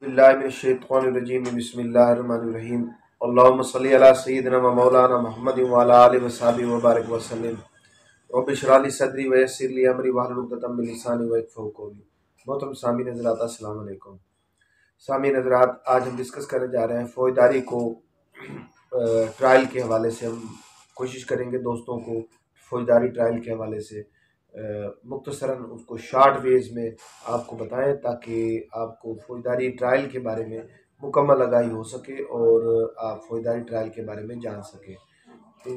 बिस्मिल्लाहिर्रहमानिर्रहीम बिस्मिल्लाहिर्रहमानिर्रहीम अल्लाहुम्मा सल्ली अला सय्यिदिना व मौलाना मुहम्मदिन व अला आलिहि व सहबिहि व बारिक व सल्लिम रब्बि इश्रह ली सदरी व यस्सिर ली अमरी वहलुल उक़दतम मिन लिसानी व यफ़क़हू क़ौली। मोहतरम सामीन हज़रात, अस्सलाम वालेकुम। सामीन हज़रात, आज हम डिस्कस करने जा रहे हैं फ़ौजदारी को ट्रायल के हवाले से। हम कोशिश करेंगे दोस्तों को फ़ौजदारी ट्रायल के हवाले से मुख्तसरन उसको शॉर्ट वेज में आपको बताएं, ताकि आपको फ़ौजदारी ट्रायल के बारे में मुकम्मल आगाही हो सके और आप फ़ौजदारी ट्रायल के बारे में जान सकें। तो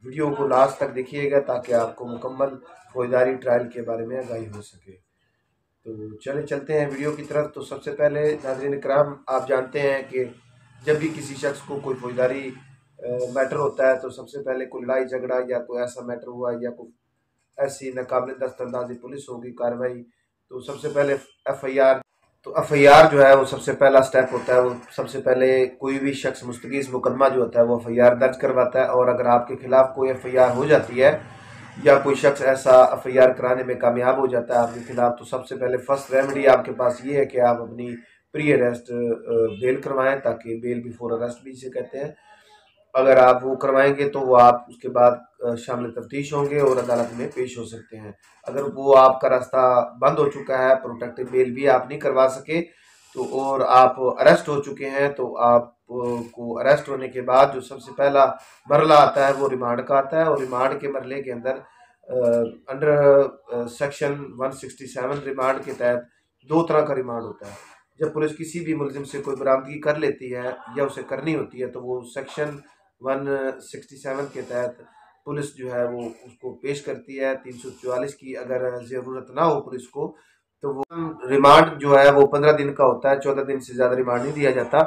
वीडियो को लास्ट तक देखिएगा ताकि आपको मुकम्मल फ़ौजदारी ट्रायल के बारे में आगाही हो सके। तो चलते हैं वीडियो की तरफ। तो सबसे पहले नाज़रीन इकराम, आप जानते हैं कि जब भी किसी शख्स को कोई फ़ौजदारी मैटर होता है तो सबसे पहले कोई लड़ाई झगड़ा या कोई ऐसा मैटर हुआ या कोई ऐसी नाकाबिल दस्तअंदाज़ी पुलिस होगी कार्रवाई, तो सबसे पहले एफ़आईआर। तो एफ़आईआर जो है वो सबसे पहला स्टेप होता है। वो सबसे पहले कोई भी शख्स मुस्तगीज़ मुकदमा जो होता है वो एफ़आईआर दर्ज करवाता है, और अगर आपके खिलाफ़ कोई एफ़आईआर हो जाती है या कोई शख्स ऐसा एफ़आईआर कराने में कामयाब हो जाता है आपके खिलाफ़, तो सबसे पहले फर्स्ट रेमेडी आपके पास ये है कि आप अपनी प्री अरेस्ट बेल करवाएं, ताकि बेल बिफोर अरेस्ट भी इसे कहते हैं। अगर आप वो करवाएंगे तो वो आप उसके बाद शामिल तफ्तीश होंगे और अदालत में पेश हो सकते हैं। अगर वो आपका रास्ता बंद हो चुका है, प्रोटेक्टिव बेल भी आप नहीं करवा सके, तो और आप अरेस्ट हो चुके हैं, तो आप को अरेस्ट होने के बाद जो सबसे पहला मरला आता है वो रिमांड का आता है। और रिमांड के मरले के अंदर अंडर सेक्शन 167 रिमांड के तहत दो तरह का रिमांड होता है। जब पुलिस किसी भी मुलजिम से कोई बरामदगी कर लेती है या उसे करनी होती है, तो वो सेक्शन 167 के तहत पुलिस जो है वो उसको पेश करती है 344 की। अगर ज़रूरत ना हो पुलिस को, तो वो रिमांड जो है वो 15 दिन का होता है। 14 दिन से ज़्यादा रिमांड नहीं दिया जाता।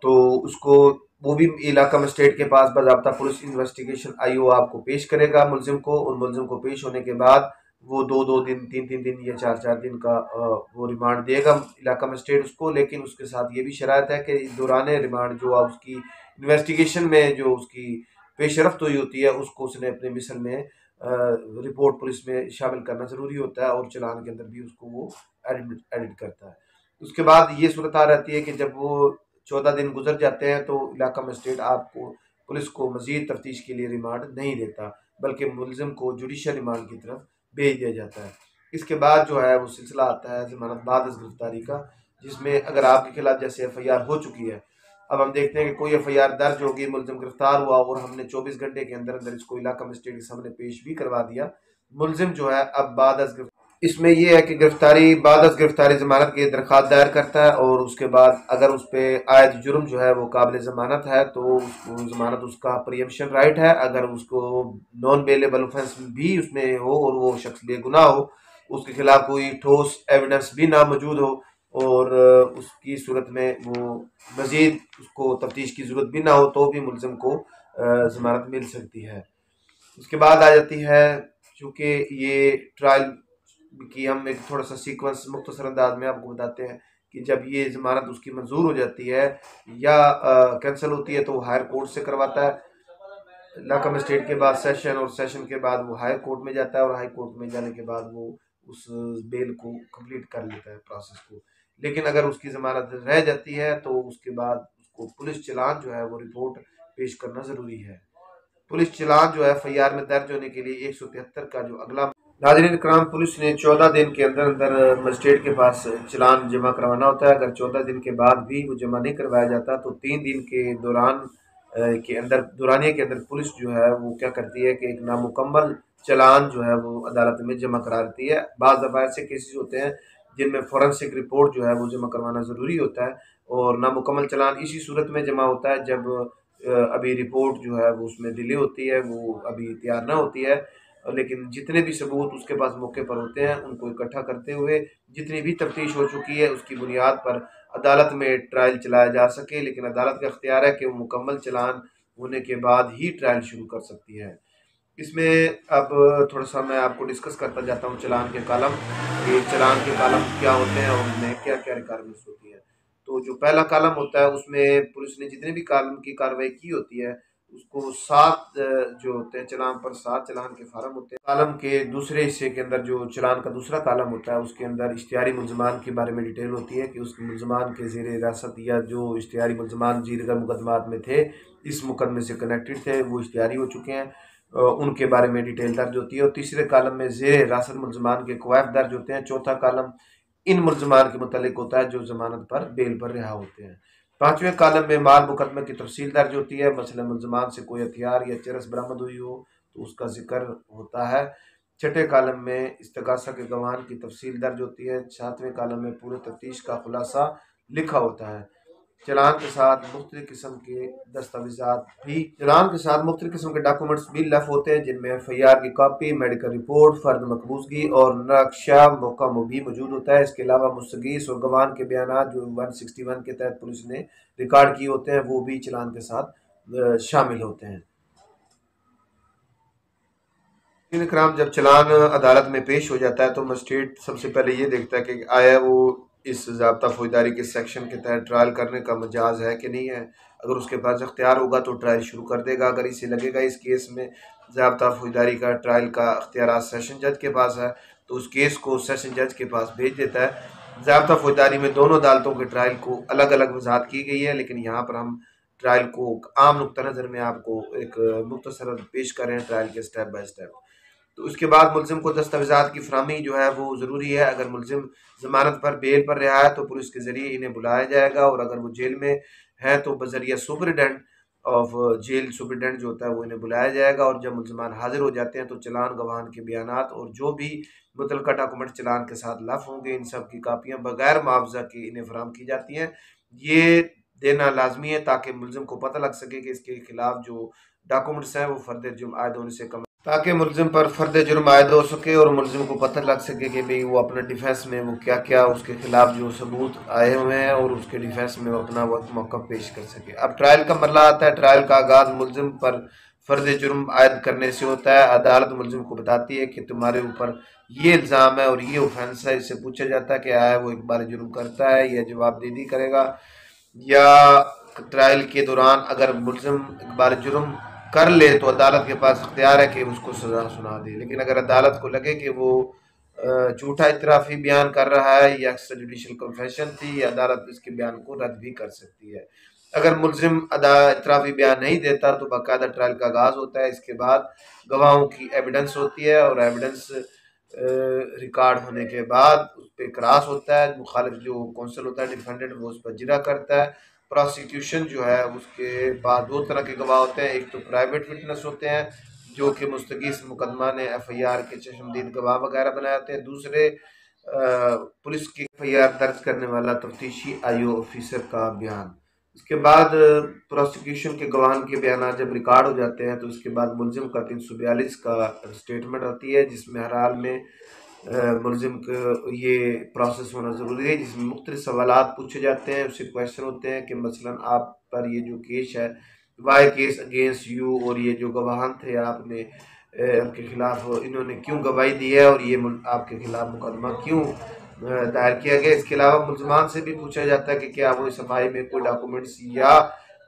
तो उसको वो भी इलाका मजिस्ट्रेट के पास बाज़ाब्ता पुलिस इन्वेस्टिगेशन आईओ आपको पेश करेगा मुलजिम को, और मुलजिम को पेश होने के बाद वो 2-2 दिन, 3-3 दिन या 4-4 दिन का वो रिमांड देगा इलाका मजिस्ट्रेट उसको। लेकिन उसके साथ ये भी शरात है कि दौरान रिमांड जो आप उसकी इन्वेस्टिगेशन में जो उसकी पेशरफ्त हुई होती है उसको उसने अपने मिसल में रिपोर्ट पुलिस में शामिल करना ज़रूरी होता है, और चलान के अंदर भी उसको वो एडिट करता है। उसके बाद ये सूरत आ रहती है कि जब वो 14 दिन गुजर जाते हैं तो इलाका मजिस्ट्रेट आपको पुलिस को मज़ीद तफ्तीश के लिए रिमांड नहीं देता, बल्कि मुलजिम को जुडिशल रिमांड की तरफ भेज दिया जाता है। इसके बाद जो है वो सिलसिला आता है ज़मानत बाद अज़ गिरफ्तारी का, जिसमें अगर आपके खिलाफ जैसे एफ़आईआर हो चुकी है, अब हम देखते हैं कि कोई एफ़आईआर दर्ज होगी, मुलजिम गिरफ्तार हुआ और हमने 24 घंटे के अंदर अंदर इसको इलाका मजिस्ट्रेट के सामने पेश भी करवा दिया, मुलजिम जो है अब बाद अज़ इसमें यह है कि गिरफ्तारी बाद अज़ गिरफ्तारी ज़मानत की दरख्वास्त दायर करता है, और उसके बाद अगर उस पर आयद जुर्म जो है वो काबिल ज़मानत है तो उसको ज़मानत उसका प्रियम्पशन राइट है। अगर उसको नॉन बेलेबल ऑफेंस भी उसमें हो और वो शख्स बेगुनाह हो, उसके खिलाफ कोई ठोस एविडेंस भी ना मौजूद हो, और उसकी सूरत में वो मज़ीद उसको तफ्तीश की ज़रूरत भी ना हो, तो भी मुलजिम को ज़मानत मिल सकती है। उसके बाद आ जाती है, चूँकि ये ट्रायल कि हम एक थोड़ा सा सीक्वेंस मुख्तसर अंदाज में आपको बताते हैं कि जब ये ज़मानत उसकी मंजूर हो जाती है या कैंसिल होती है, तो वो हायर कोर्ट से करवाता है इलाका मजिस्ट्रेट के बाद सेशन, और सेशन के बाद वो हाई कोर्ट में जाता है, और हाई कोर्ट में जाने के बाद वो उस बेल को कंप्लीट कर लेता है प्रोसेस को। लेकिन अगर उसकी ज़मानत रह जाती है तो उसके बाद उसको पुलिस चलान जो है वो रिपोर्ट पेश करना ज़रूरी है। पुलिस चलान जो है एफ़आईआर में दर्ज होने के लिए 173 का जो अगला नाज़रीन इकराम, पुलिस ने 14 दिन के अंदर अंदर मजिस्ट्रेट के पास चलान जमा करवाना होता है। अगर 14 दिन के बाद भी वो जमा नहीं करवाया जाता तो 3 दिन के दौरान के अंदर दौरानिए के अंदर पुलिस जो है वो क्या करती है कि एक नामुकम्मल चलान जो है वो अदालत में जमा करा देती है। बाज़ दफ़ा ऐसे केसेस होते हैं जिनमें फोरेंसिक रिपोर्ट जो है वो जमा करवाना ज़रूरी होता है, और नामुकम्मल चलान इसी सूरत में जमा होता है जब अभी रिपोर्ट जो है वो उसमें डिले होती है, वो अभी तैयार ना होती है। लेकिन जितने भी सबूत उसके पास मौके पर होते हैं उनको इकट्ठा करते हुए जितनी भी तफ्तीश हो चुकी है उसकी बुनियाद पर अदालत में ट्रायल चलाया जा सके। लेकिन अदालत का इख्तियार है कि वो मुकम्मल चलान होने के बाद ही ट्रायल शुरू कर सकती है। इसमें अब थोड़ा सा मैं आपको डिस्कस करता जाता हूँ चलान के कालम, ये चलान के कालम क्या होते हैं और उनमें क्या क्या रिक्वायरमेंट्स होती है। तो जो पहला कालम होता है उसमें पुलिस ने जितने भी कालम की कार्रवाई की होती है उसको 7 जो होते हैं चलान पर 7 चलान के फार्म होते हैं। कालम के दूसरे हिस्से के अंदर जो चलान का दूसरा कालम होता है उसके अंदर इश्तिहारी मुलजमान के बारे में डिटेल होती है कि उस मुलजमान के ज़ेर हिरासत या जो इश्तिहारी मुलजमान दीगर मुकदमात में थे, इस मुकदमे से कनेक्टेड थे, वो इश्तिहारी हो चुके हैं, उनके बारे में डिटेल दर्ज होती है। और तीसरे कालम में ज़ेर हिरासत मुलजमान के कवायद दर्ज होते हैं। चौथा कालम इन मुलजमान के मुतालिक होता है जो जमानत पर बेल पर रिहा होते हैं। पांचवें कालम में माल मुकदमे की तफसील दर्ज होती है, मसलन मुलजमान से कोई हथियार या चरस बरामद हुई हो तो उसका जिक्र होता है। छठे कालम में इस्तगासा के गवाहान की तफसील दर्ज होती है। सातवें कालम में पूरे तफ्तीश का खुलासा लिखा होता है। चालान के साथ मुख्तलिफ किस्म के दस्तावेजात भी चालान के साथ मुख्तलिफ किस्म के डॉक्यूमेंट्स भी लफ होते हैं, जिनमें एफ.आई.आर की कॉपी, मेडिकल रिपोर्ट, फर्द मकबूजगी और नक्शा मौका भी मौजूद होता है। इसके अलावा मुस्तगीस और गवाह के बयान जो 161 के तहत पुलिस ने रिकॉर्ड किए होते हैं वो भी चालान के साथ शामिल होते हैं। इकराम, जब चालान अदालत में पेश हो जाता है तो मजिस्ट्रेट सबसे पहले ये देखता है कि आया वो इस ज़ाब्ता फौजदारी के सेक्शन के तहत ट्रायल करने का मजाज है कि नहीं है। अगर उसके पास अख्तियार होगा तो ट्रायल शुरू कर देगा। अगर इसे लगेगा इस केस में ज़ाब्ता फौजदारी का ट्रायल का अख्तियार सेशन जज के पास है तो उस केस को सेशन जज के पास भेज देता है। ज़ाब्ता फौजदारी में दोनों अदालतों के ट्रायल को अलग अलग वजाहत की गई है, लेकिन यहाँ पर हम ट्रायल को आम नुक्ता नज़र में आपको एक मुख्तसर पेश कर रहे हैं ट्रायल के स्टेप बाय स्टेप। तो उसके बाद मुलजिम को दस्तावेजात की फराहमी जो है वो ज़रूरी है। अगर मुलजिम ज़मानत पर बेल पर रिहा है तो पुलिस के ज़रिए इन्हें बुलाया जाएगा, और अगर वो जेल में है तो बजरिया सुपरिटेंडेंट ऑफ जेल सुपरिटेंडेंट जो होता है वो इन्हें बुलाया जाएगा। और जब मुलजमान हाजिर हो जाते हैं तो चलान, गवाहान के बयानात और जो भी मुतलका डॉक्यूमेंट चलान के साथ लफ होंगे, इन सब की कापियाँ बगैर मुआवजा के इन्हें फराहम की जाती हैं। ये देना लाजमी है ताकि मुलजिम को पता लग सके कि इसके खिलाफ जो डॉक्यूमेंट्स हैं वो फर्द जुर्म आयद होने से कम, ताकि मुलजिम पर फर्द जुर्म आयद हो सके और मुलजिम को पता लग सके कि भाई वो अपने डिफेंस में वो क्या क्या उसके खिलाफ जो सबूत आए हुए हैं और उसके डिफेंस में वो अपना वक्त मौका पेश कर सके। अब ट्रायल का मरला आता है। ट्रायल का आगाज़ मुलजिम पर फर्द जुर्म आयद करने से होता है। अदालत मुलजिम को बताती है कि तुम्हारे ऊपर ये इल्ज़ाम है और ये ऑफेंस है। इससे पूछा जाता है कि आया वो इकबाल जुर्म करता है या जवाबदेही करेगा, या ट्रायल के दौरान अगर मुलजिम इकबाल जुर्म कर ले तो अदालत के पास इख्तियार है कि उसको सज़ा सुना दे। लेकिन अगर अदालत को लगे कि वो झूठा इतराफ़ी बयान कर रहा है या एक्स्ट्रा जुडिशल कन्फेशन थी, या अदालत इसके बयान को रद्द भी कर सकती है। अगर मुलजिम इतराफ़ी बयान नहीं देता तो बाकायदा ट्रायल का आगाज़ होता है। इसके बाद गवाहों की एविडेंस होती है और एविडेंस रिकॉर्ड होने के बाद उस पर क्रॉस होता है। मुखालिफ जो कौंसल होता है डिफेंडेंट वो उस पर जिरा करता है। प्रोसिक्यूशन जो है उसके बाद दो तरह के गवाह होते हैं। एक तो प्राइवेट विटनेस होते हैं जो कि मुस्तगीस मुकदमा ने एफ.आई.आर के चश्मदीद गवाह वगैरह बनाए होते हैं। दूसरे पुलिस की एफ.आई.आर दर्ज करने वाला तफ्तीशी आईओ ऑफिसर का बयान। इसके बाद प्रोसिक्यूशन के गवाहान के बयान जब रिकॉर्ड हो जाते हैं तो उसके बाद मुलजिम का 342 का स्टेटमेंट आती है, जिसमें हर हाल में मुलजिम को ये प्रोसेस होना ज़रूरी है, जिसमें मुख्तलिफ सवालात पूछे जाते हैं। उससे क्वेश्चन होते हैं कि मसलन आप पर ये जो केस है, वाई केस अगेंस्ट यू, और ये जो गवाहान थे आपने आपके खिलाफ इन्होंने क्यों गवाही दी है और ये आपके खिलाफ मुकदमा क्यों दायर किया गया। इसके अलावा मुलजमान से भी पूछा जाता है कि क्या वो सफाई में कोई डॉक्यूमेंट्स या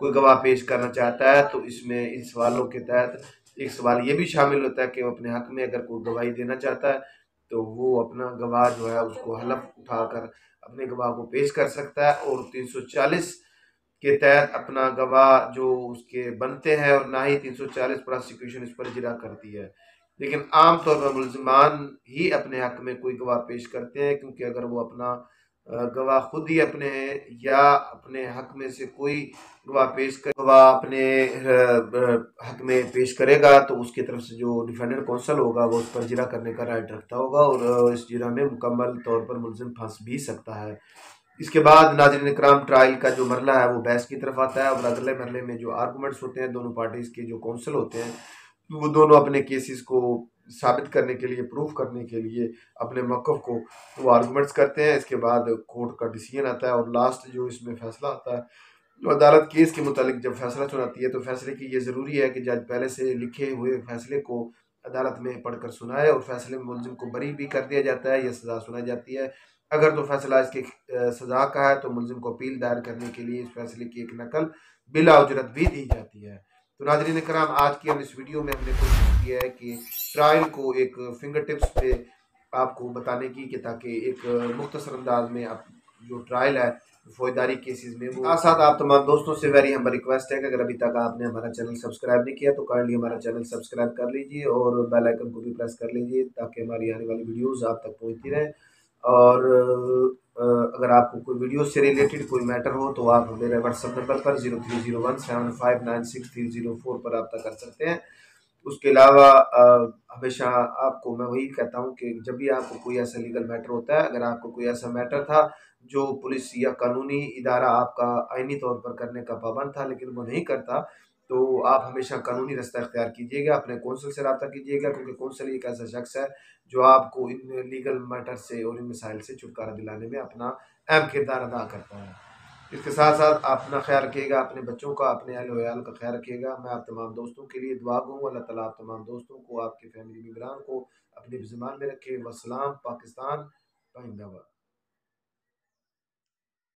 कोई गवाह पेश करना चाहता है। तो इसमें इन सवालों के तहत एक सवाल ये भी शामिल होता है कि वो अपने हक में अगर कोई गवाही देना चाहता है तो वो अपना गवाह जो है उसको हलफ उठाकर अपने गवाह को पेश कर सकता है, और 340 के तहत अपना गवाह जो उसके बनते हैं, और ना ही 340 प्रोसिक्यूशन इस पर जिरा करती है। लेकिन आम तौर पर मुलजमान ही अपने हक में कोई गवाह पेश करते हैं, क्योंकि अगर वो अपना गवाह खुद ही अपने या अपने हक में से कोई गवाह अपने हक में पेश करेगा तो उसकी तरफ से जो डिफेंडेंट कौंसल होगा वो उस पर जिरा करने का राइट रखता होगा, और इस जिरा में मुकम्मल तौर पर मुलजिम फंस भी सकता है। इसके बाद नाज़रीन इकराम, ट्रायल का जो मरला है वो बहस की तरफ आता है, और अगले मरले में जो आर्गूमेंट्स होते हैं दोनों पार्टीज़ के जो कौंसल होते हैं वो दोनों अपने केसेस को साबित करने के लिए, प्रूफ करने के लिए अपने मौक़िफ़ को वो आर्गूमेंट्स करते हैं। इसके बाद कोर्ट का डिसीजन आता है, और लास्ट जो इसमें फ़ैसला आता है, जो अदालत केस के मुतालिक जब फैसला सुनाती है तो फैसले की ये ज़रूरी है कि जज पहले से लिखे हुए फैसले को अदालत में पढ़कर सुनाए, और फैसले में मुलजिम को बरी भी कर दिया जाता है या सज़ा सुनाई जाती है। अगर तो फैसला इसके सज़ा का है तो मुलजिम को अपील दायर करने के लिए इस फैसले की एक नकल बिला उजरत भी दी जाती है। तो नाज़रीन कराम, आज की हम इस वीडियो में हमने कोशिश की है कि ट्रायल को एक फिंगर टिप्स पे आपको बताने की, कि ताकि एक मुख्तसर अंदाज में आप जो ट्रायल है फौजदारी केसेस में, वो साथ आप तमाम दोस्तों से वेरी हम्बल रिक्वेस्ट है कि अगर अभी तक आपने हमारा चैनल सब्सक्राइब नहीं किया तो काइंडली हमारा चैनल सब्सक्राइब कर लीजिए और बेल आइकन को भी प्रेस कर लीजिए ताकि हमारी आने वाली वीडियोस आप तक पहुंचती रहें। और अगर आपको कोई वीडियो से रिलेटेड कोई मैटर हो तो आप मेरे व्हाट्सएप नंबर पर 0301759630 पर रब्ता कर सकते हैं। उसके अलावा हमेशा आपको मैं वही कहता हूँ कि जब भी आपको कोई ऐसा लीगल मैटर होता है, अगर आपको कोई ऐसा मैटर था जो पुलिस या कानूनी इदारा आपका आईनी तौर पर करने का पाबंद था लेकिन वो नहीं करता, तो आप हमेशा कानूनी रास्ता इख्तियार कीजिएगा, अपने कौंसल से रब्ता कीजिएगा, क्योंकि कौंसल एक ऐसा शख्स है जो आपको इन लीगल मैटर से और इन मसाइल से छुटकारा दिलाने में अपना अहम किरदार अदा करता है। इसके साथ साथ आप अपना ख्याल रखिएगा, अपने बच्चों का, अपने अहल वयाल का ख्याल रखिएगा। मैं आप तमाम दोस्तों के लिए दुआ गो, अल्लाह ताला आप तमाम दोस्तों को, आपके फैमिली मेम्बरान को अपनी ज़िम्मा में रखे। वस्सलाम, पाकिस्तान, पाइंदाबाद।